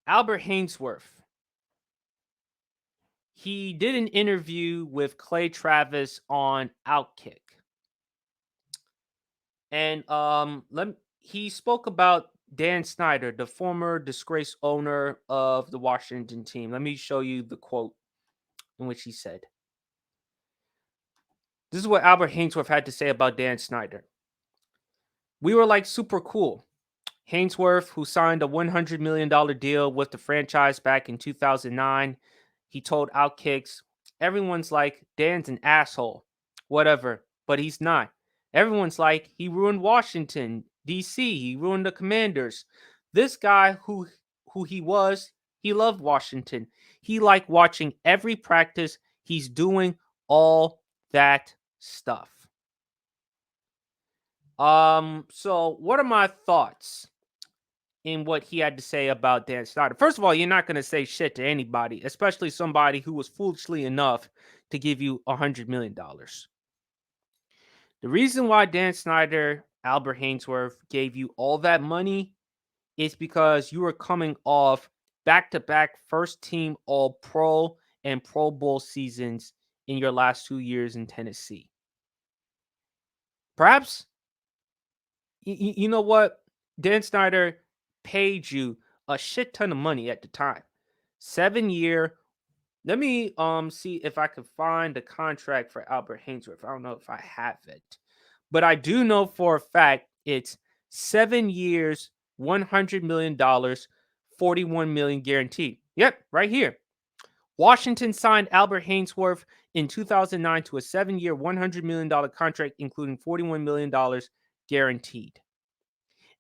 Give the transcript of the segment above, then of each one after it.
Albert Haynesworth, he did an interview with Clay Travis on Outkick. And he spoke about Dan Snyder, the former disgraced owner of the Washington team. Let me show you the quote in which he said. This is what Albert Haynesworth had to say about Dan Snyder. We were like super cool. Haynesworth, who signed a $100 million deal with the franchise back in 2009, he told Outkicks, everyone's like, Dan's an asshole. Whatever, but he's not. Everyone's like, he ruined Washington, D.C., he ruined the Commanders. This guy who he loved Washington. He liked watching every practice. He's doing all that stuff. So what are my thoughts in what he had to say about Dan Snyder? First of all, you're not going to say shit to anybody, especially somebody who was foolishly enough to give you $100 million. The reason why Dan Snyder, Albert Haynesworth gave you all that money is because you were coming off back-to-back first-team All-Pro and Pro Bowl seasons in your last 2 years in Tennessee. Perhaps, you know what? Dan Snyder paid you a shit ton of money at the time. 7-year. Let me see if I can find the contract for Albert Haynesworth. I don't know if I have it, but I do know for a fact it's 7 years, $100 million, $41 million guaranteed. Yep, right here. Washington signed Albert Haynesworth in 2009 to a 7-year, $100 million contract, including $41 million guaranteed.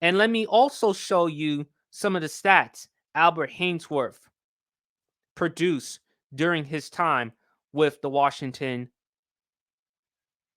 And let me also show you some of the stats Albert Haynesworth produced during his time with the Washington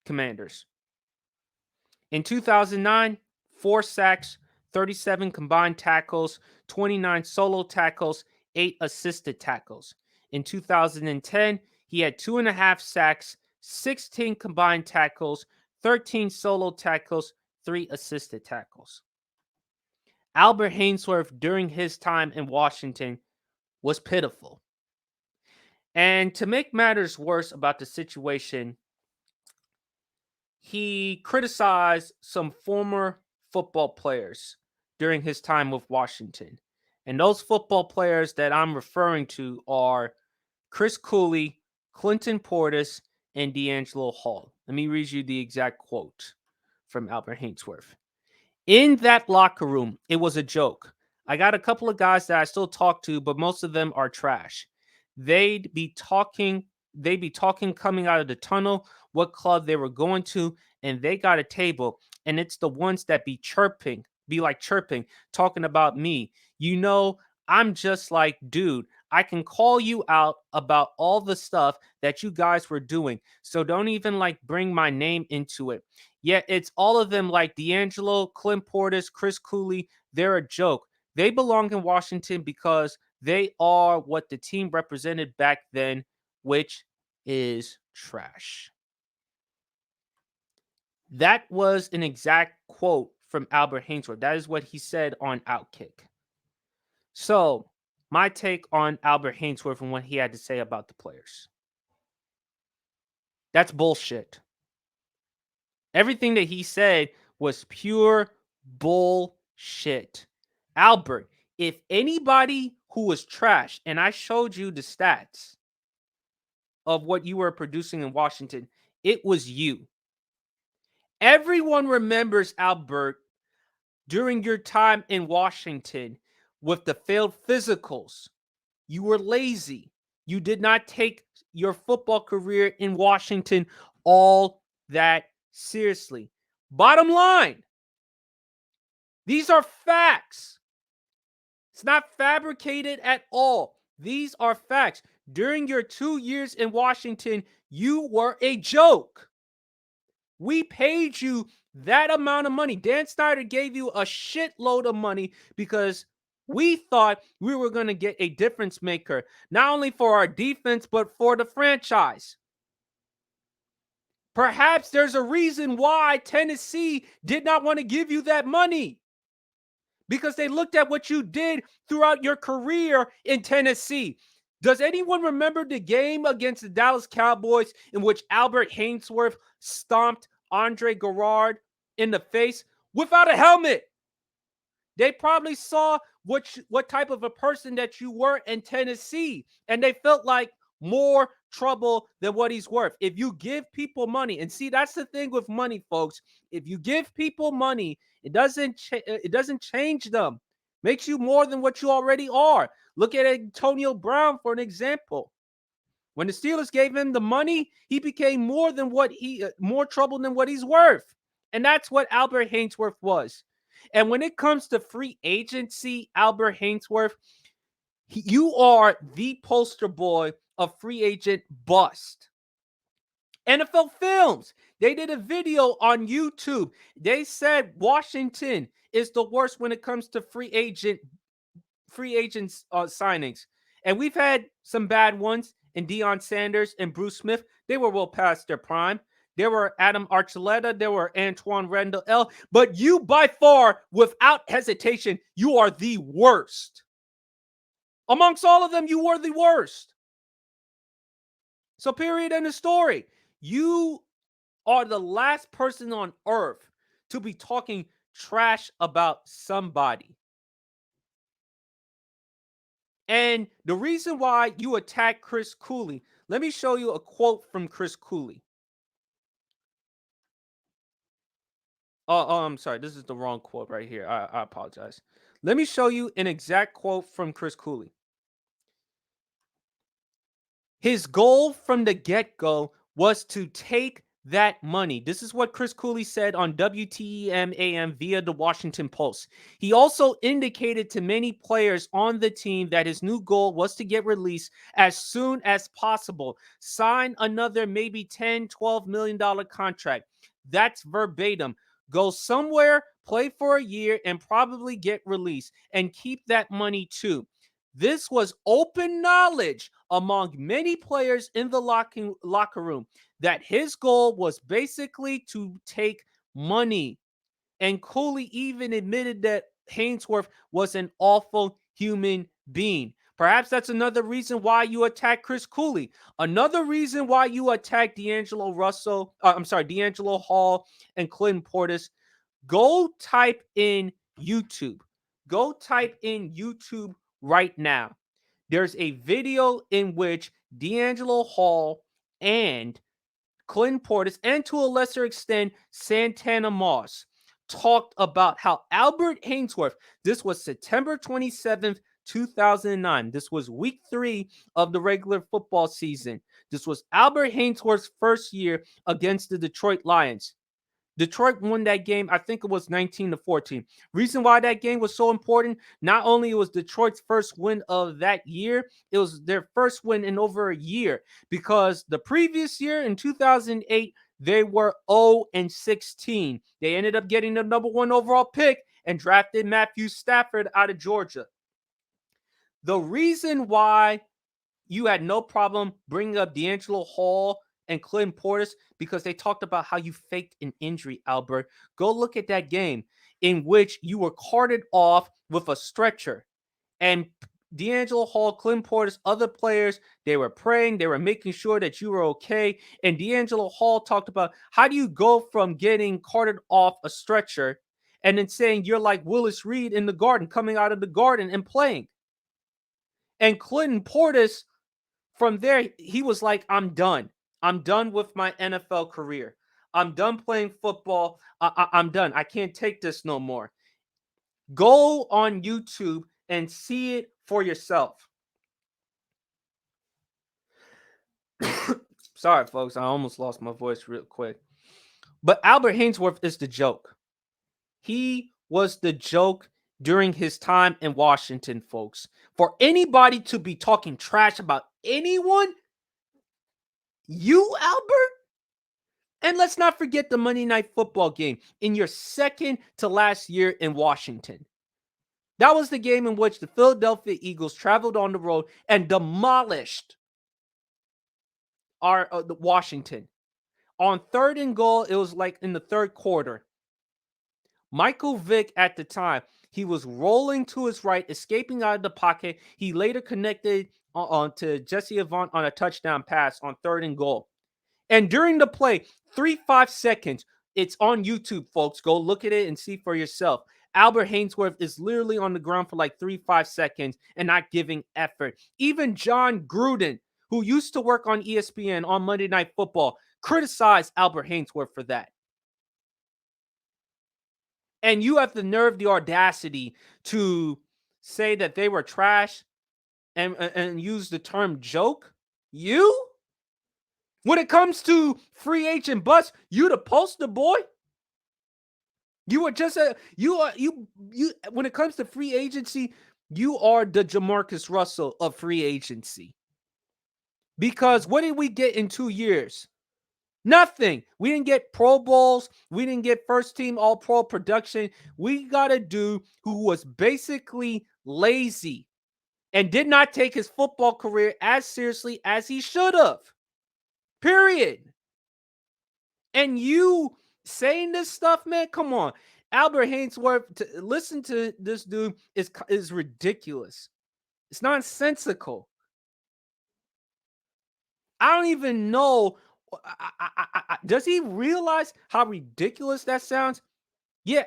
Commanders. In 2009, 4 sacks, 37 combined tackles, 29 solo tackles, 8 assisted tackles. In 2010, he had 2.5 sacks, 16 combined tackles, 13 solo tackles, 3 assisted tackles. Albert Haynesworth during his time in Washington was pitiful. And to make matters worse about the situation, he criticized some former football players during his time with Washington. And those football players that I'm referring to are Chris Cooley, Clinton Portis, and D'Angelo Hall. Let me read you the exact quote from Albert Haynesworth. In that locker room, it was a joke. I got a couple of guys that I still talk to, but most of them are trash. They'd be talking coming out of the tunnel, what club they were going to, and they got a table, and it's the ones that be chirping, talking about me. You know, I'm just like, dude, I can call you out about all the stuff that you guys were doing. So don't even like bring my name into it. Yet it's all of them like D'Angelo, Clint Portis, Chris Cooley. They're a joke. They belong in Washington because they are what the team represented back then, which is trash. That was an exact quote from Albert Haynesworth. That is what he said on Outkick. So, my take on Albert Haynesworth and what he had to say about the players. That's bullshit. Everything that he said was pure bullshit. Albert, if anybody who was trash, and I showed you the stats of what you were producing in Washington, it was you. Everyone remembers, Albert, during your time in Washington with the failed physicals. You were lazy. You did not take your football career in Washington all that seriously. Bottom line, these are facts. It's not fabricated at all. These are facts. During your 2 years in Washington, you were a joke. We paid you that amount of money. Dan Snyder gave you a shitload of money because we thought we were going to get a difference maker, not only for our defense, but for the franchise. Perhaps there's a reason why Tennessee did not want to give you that money. because they looked at what you did throughout your career in Tennessee. Does anyone remember the game against the Dallas Cowboys in which Albert Haynesworth stomped Andre Garrard in the face without a helmet? They probably saw what type of a person that you were in Tennessee, and they felt like more trouble than what he's worth. If you give people money, and see, that's the thing with money, folks. If you give people money, it doesn't change them. Makes you more than what you already are. Look at Antonio Brown for an example. When the Steelers gave him the money, he became more trouble than what he's worth. And that's what Albert Haynesworth was. And when it comes to free agency, Albert Haynesworth, you are the poster boy of free agent bust. NFL Films, they did a video on YouTube. They said Washington is the worst when it comes to free agents signings. And we've had some bad ones in Deion Sanders and Bruce Smith. They were well past their prime. There were Adam Archuleta. There were Antoine Randall L. But you, by far, without hesitation, you are the worst. Amongst all of them, you were the worst. So period, end of story. You are the last person on earth to be talking trash about somebody. And the reason why you attack Chris Cooley, let me show you a quote from Chris Cooley. Oh, I'm sorry. This is the wrong quote right here. I apologize. Let me show you an exact quote from Chris Cooley. His goal from the get-go was to take that money. This is what Chris Cooley said on WTEM AM via the Washington Post. He also indicated to many players on the team that his new goal was to get released as soon as possible. Sign another maybe $10, $12 million contract. That's verbatim. Go somewhere, play for a year, and probably get released and keep that money too. This was open knowledge among many players in the locker room that his goal was basically to take money. And Cooley even admitted that Haynesworth was an awful human being. Perhaps that's another reason why you attack Chris Cooley. Another reason why you attack D'Angelo Hall and Clinton Portis. Go type in YouTube. Go type in YouTube right now. There's a video in which D'Angelo Hall and Clinton Portis, and to a lesser extent, Santana Moss, talked about how Albert Haynesworth, this was September 27th, 2009. This was week 3 of the regular football season. This was Albert Haynesworth's first year against the Detroit Lions. Detroit won that game. I think it was 19-14. Reason why that game was so important, not only was Detroit's first win of that year, it was their first win in over a year, because the previous year in 2008, they were 0-16. They ended up getting the number 1 overall pick and drafted Matthew Stafford out of Georgia. The reason why you had no problem bringing up D'Angelo Hall and Clinton Portis, because they talked about how you faked an injury, Albert. Go look at that game in which you were carted off with a stretcher. And D'Angelo Hall, Clinton Portis, other players, they were praying, they were making sure that you were okay. And D'Angelo Hall talked about, how do you go from getting carted off a stretcher and then saying you're like Willis Reed in the garden, coming out of the garden and playing? And Clinton Portis, from there, he was like, I'm done. I'm done with my NFL career. I'm done playing football. I'm done. I can't take this no more. Go on YouTube and see it for yourself. Sorry, folks. I almost lost my voice real quick. But Albert Haynesworth is the joke. He was the joke during his time in Washington, folks. For anybody to be talking trash about anyone, you, Albert? And let's not forget the Monday Night Football game in your second to last year in Washington. That was the game in which the Philadelphia Eagles traveled on the road and demolished the Washington. On 3rd and goal, it was like in the third quarter. Michael Vick at the time, He was rolling to his right, escaping out of the pocket. He later connected on to Jesse Avant on a touchdown pass on 3rd and goal. And during the play, 3-5 seconds, it's on YouTube, folks. Go look at it and see for yourself. Albert Haynesworth is literally on the ground for like 3-5 seconds and not giving effort. Even John Gruden, who used to work on ESPN on Monday Night Football, criticized Albert Haynesworth for that. And you have the nerve, the audacity to say that they were trash and use the term joke? You? When it comes to free agent bust, you the poster boy. You are just a you when it comes to free agency, you are the Jamarcus Russell of free agency. Because what did we get in 2 years? Nothing. We didn't get Pro Bowls. We didn't get first team all pro production. We got a dude who was basically lazy and did not take his football career as seriously as he should have. Period. And you saying this stuff, man, come on. Albert Haynesworth, listen to this dude is ridiculous. It's nonsensical. I don't even know. Does he realize how ridiculous that sounds? Yeah,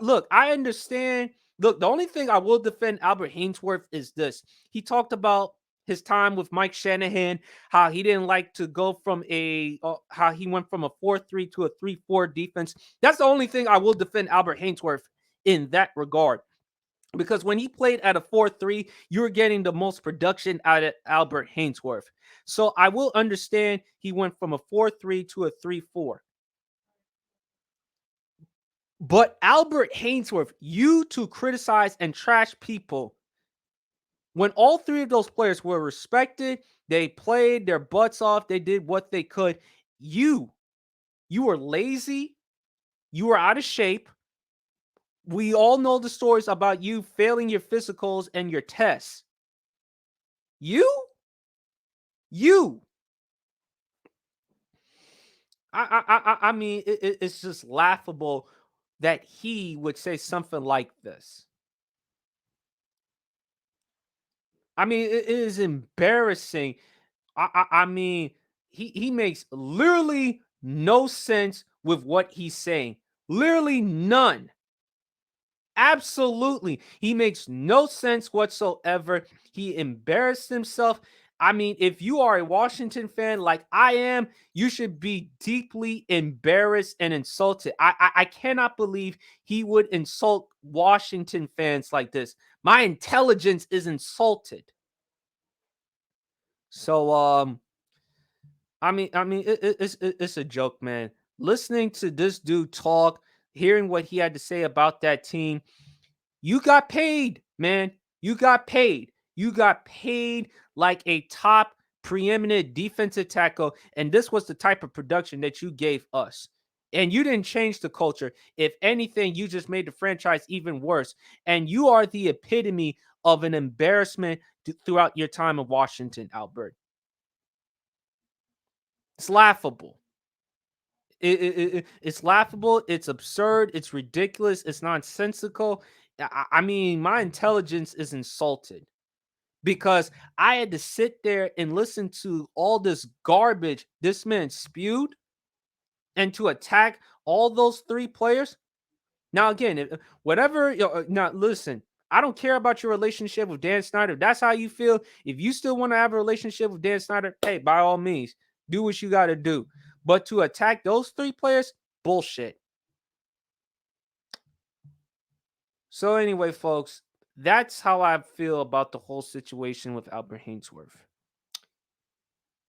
look, I understand. Look, the only thing I will defend Albert Haynesworth is this. He talked about his time with Mike Shanahan, how he didn't like to go from how he went from a 4-3 to a 3-4 defense. That's the only thing I will defend Albert Haynesworth in that regard. Because when he played at a 4-3, you were getting the most production out of Albert Haynesworth. So I will understand he went from a 4-3 to a 3-4. But Albert Haynesworth, you to criticize and trash people when all three of those players were respected, they played their butts off, they did what they could. You were lazy, you were out of shape. We all know the stories about you failing your physicals and your tests. You. I mean, it's just laughable that he would say something like this. I mean, it is embarrassing. I mean, he makes literally no sense with what he's saying. Literally none. Absolutely. He makes no sense whatsoever. He embarrassed himself. I mean, if you are a Washington fan like I am, you should be deeply embarrassed and insulted. I cannot believe he would insult Washington fans like this. My intelligence is insulted. So, it's a joke, man. Listening to this dude talk, hearing what he had to say about that team, you got paid, man. You got paid. You got paid like a top preeminent defensive tackle, and this was the type of production that you gave us. And you didn't change the culture. If anything, you just made the franchise even worse. And you are the epitome of an embarrassment throughout your time in Washington, Albert. It's laughable. It's laughable. It's absurd. It's ridiculous. It's nonsensical. I mean, my intelligence is insulted because I had to sit there and listen to all this garbage this man spewed and to attack all those three players. Now, again, whatever, now listen, I don't care about your relationship with Dan Snyder. If that's how you feel. If you still want to have a relationship with Dan Snyder, hey, by all means, do what you got to do. But to attack those three players, bullshit. So, anyway, folks, that's how I feel about the whole situation with Albert Haynesworth.